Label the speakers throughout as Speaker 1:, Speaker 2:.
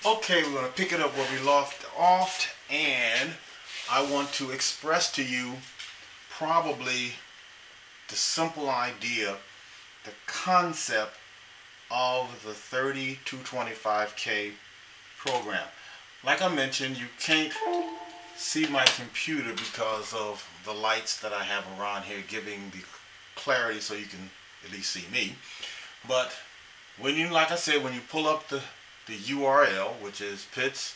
Speaker 1: Okay, we're going to pick it up where we left off, and I want to express to you probably the simple idea, the concept of the 3225K program. Like I mentioned, you can't see my computer because of the lights that I have around here giving the clarity so you can at least see me. But when you, like I said, when you pull up the URL, which is Pitts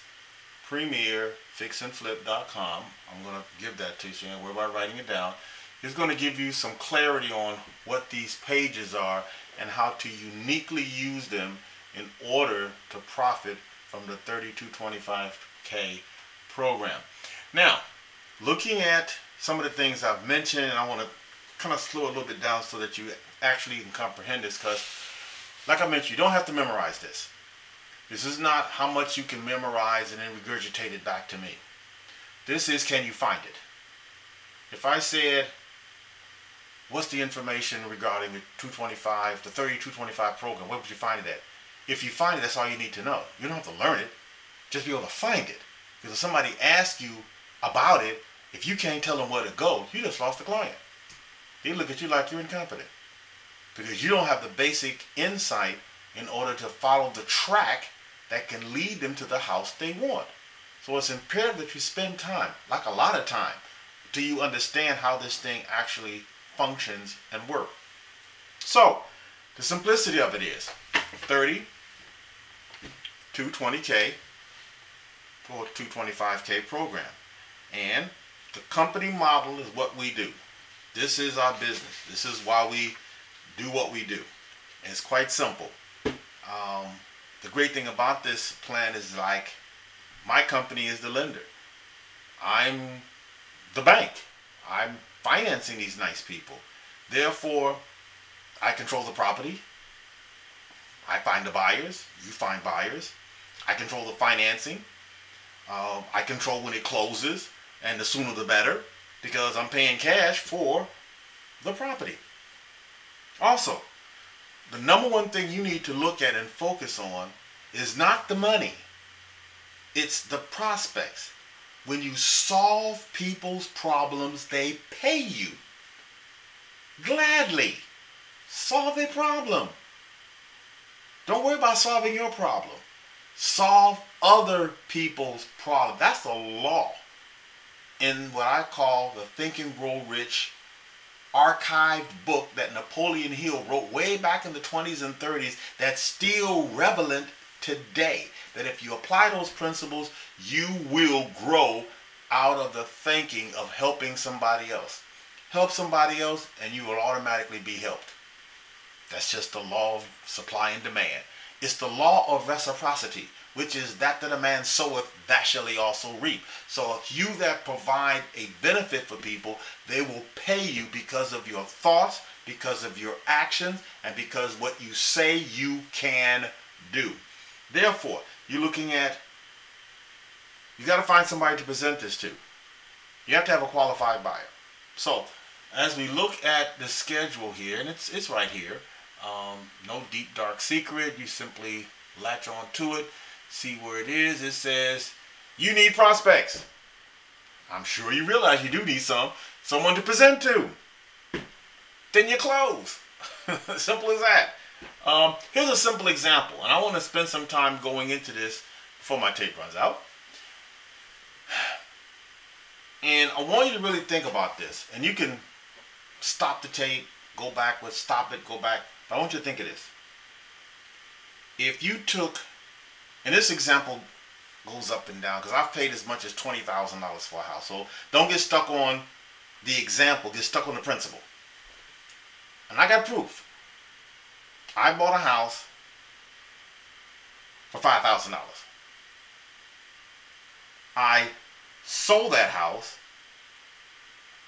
Speaker 1: Premier fixandflip.com, I'm going to give that to you so you don't worry about writing it down. It's going to give you some clarity on what these pages are and how to uniquely use them in order to profit from the 3225K program. Now, looking at some of the things I've mentioned, and I want to kind of slow a little bit down so that you actually can comprehend this, because like I mentioned, you don't have to memorize this. This is not how much you can memorize and then regurgitate it back to me. This is, can you find it? If I said, what's the information regarding the 3225 program, where would you find it at? If you find it, that's all you need to know. You don't have to learn it, just be able to find it. Because if somebody asks you about it, if you can't tell them where to go, you just lost the client. They look at you like you're incompetent. Because you don't have the basic insight in order to follow the track that can lead them to the house they want. So it's imperative that you spend time, like a lot of time, till you understand how this thing actually functions and works. So the simplicity of it is 30 to 20K for a 225K program. And the company model is what we do. This is our business. This is why we do what we do. And it's quite simple. The great thing about this plan is, like, my company is the lender. I'm the bank. I'm financing these nice people. Therefore, I control the property. I find the buyers. You find buyers. I control the financing. I control when it closes, and the sooner the better, because I'm paying cash for the property. Also, the number one thing you need to look at and focus on is not the money. It's the prospects. When you solve people's problems, they pay you. Gladly. Solve a problem. Don't worry about solving your problem. Solve other people's problems. That's a law in what I call the Think and Grow Rich archived book that Napoleon Hill wrote way back in the 20s and 30s that's still relevant today. That if you apply those principles, you will grow out of the thinking of helping somebody else. Help somebody else and you will automatically be helped. That's just the law of supply and demand. It's the law of reciprocity, which is that a man soweth, that shall he also reap. So if you that provide a benefit for people, they will pay you because of your thoughts, because of your actions, and because what you say you can do. Therefore, you're looking at, you got to find somebody to present this to. You have to have a qualified buyer. So as we look at the schedule here, and it's right here, no deep dark secret, you simply latch on to it, see where it is. It says you need prospects. I'm sure you realize you do need someone to present to. Then you close. Simple as that. Here's a simple example, and I want to spend some time going into this before my tape runs out. And I want you to really think about this, and you can stop the tape, go backwards, stop it, go back. But I want you to think of this. If you took, and this example goes up and down because I've paid as much as $20,000 for a house. So don't get stuck on the example, get stuck on the principle. And I got proof. I bought a house for $5,000. I sold that house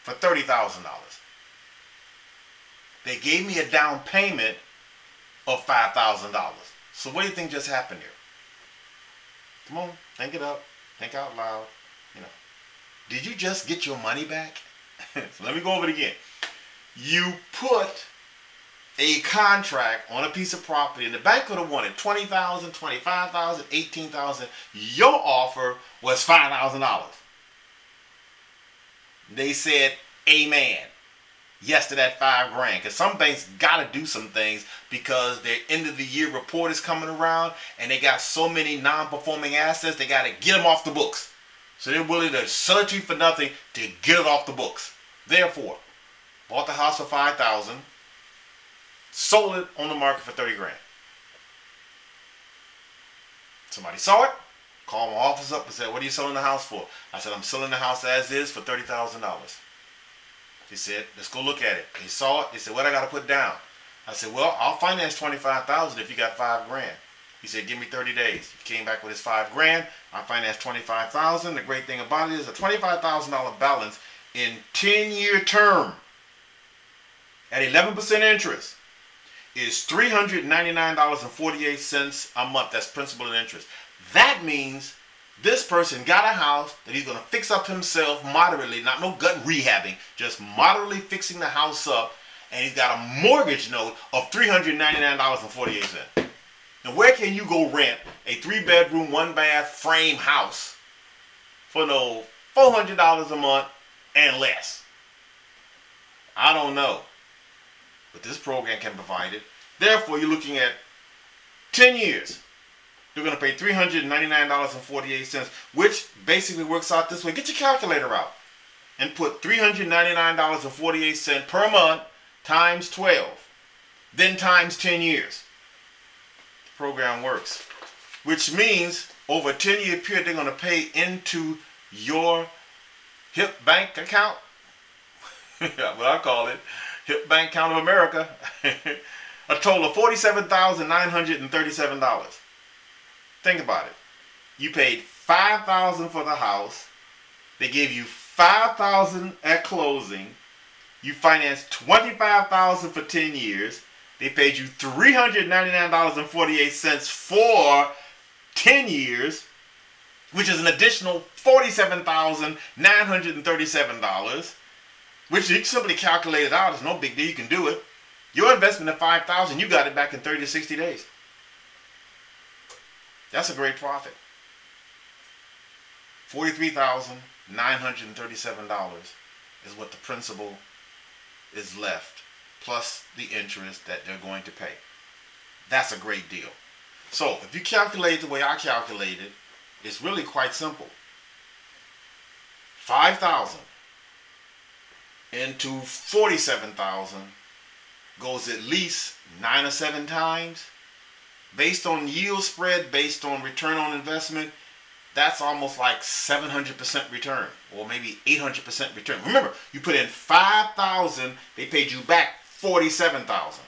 Speaker 1: for $30,000. They gave me a down payment of $5,000. So what do you think just happened here? Come on, think it up. Think out loud. You know, did you just get your money back? So let me go over it again. You put a contract on a piece of property, and the bank could have wanted $20,000, $25,000, $18,000. Your offer was $5,000. They said, "Amen." Yes to that $5,000. Because some banks got to do some things because their end of the year report is coming around and they got so many non-performing assets, they got to get them off the books. So they're willing to sell it to you for nothing to get it off the books. Therefore, bought the house for $5,000, sold it on the market for $30,000. Somebody saw it, called my office up and said, "What are you selling the house for?" I said, "I'm selling the house as is for $30,000. He said, "Let's go look at it." He saw it. He said, "What I got to put down?" I said, "Well, I'll finance $25,000 if you got $5,000. He said, "Give me 30 days." He came back with his $5,000. I financed $25,000. The great thing about it is a $25,000 balance in 10-year term at 11% interest is $399.48 a month. That's principal and interest. That means this person got a house that he's going to fix up himself moderately, not no gut rehabbing, just moderately fixing the house up, and he's got a mortgage note of $399.48. Now, where can you go rent a 3-bedroom, 1-bath frame house for no $400 a month and less? I don't know, but this program can provide it. Therefore, you're looking at 10 years. You're going to pay $399.48, which basically works out this way. Get your calculator out and put $399.48 per month times 12, then times 10 years. The program works, which means over a 10-year period, they're going to pay into your HIP bank account, what I call it, HIP Bank Account of America, a total of $47,937. Think about it. You paid $5,000 for the house. They gave you $5,000 at closing. You financed $25,000 for 10 years. They paid you $399.48 for 10 years, which is an additional $47,937, which you can simply calculate it out. It's no big deal. You can do it. Your investment of $5,000, you got it back in 30 to 60 days. That's a great profit. $43,937 is what the principal is left, plus the interest that they're going to pay. That's a great deal. So if you calculate the way I calculated, it's really quite simple. 5,000 into 47,000 goes at least 9 or 7 times. Based on yield spread, based on return on investment, that's almost like 700% return, or maybe 800% return. Remember, you put in $5,000, they paid you back $47,000.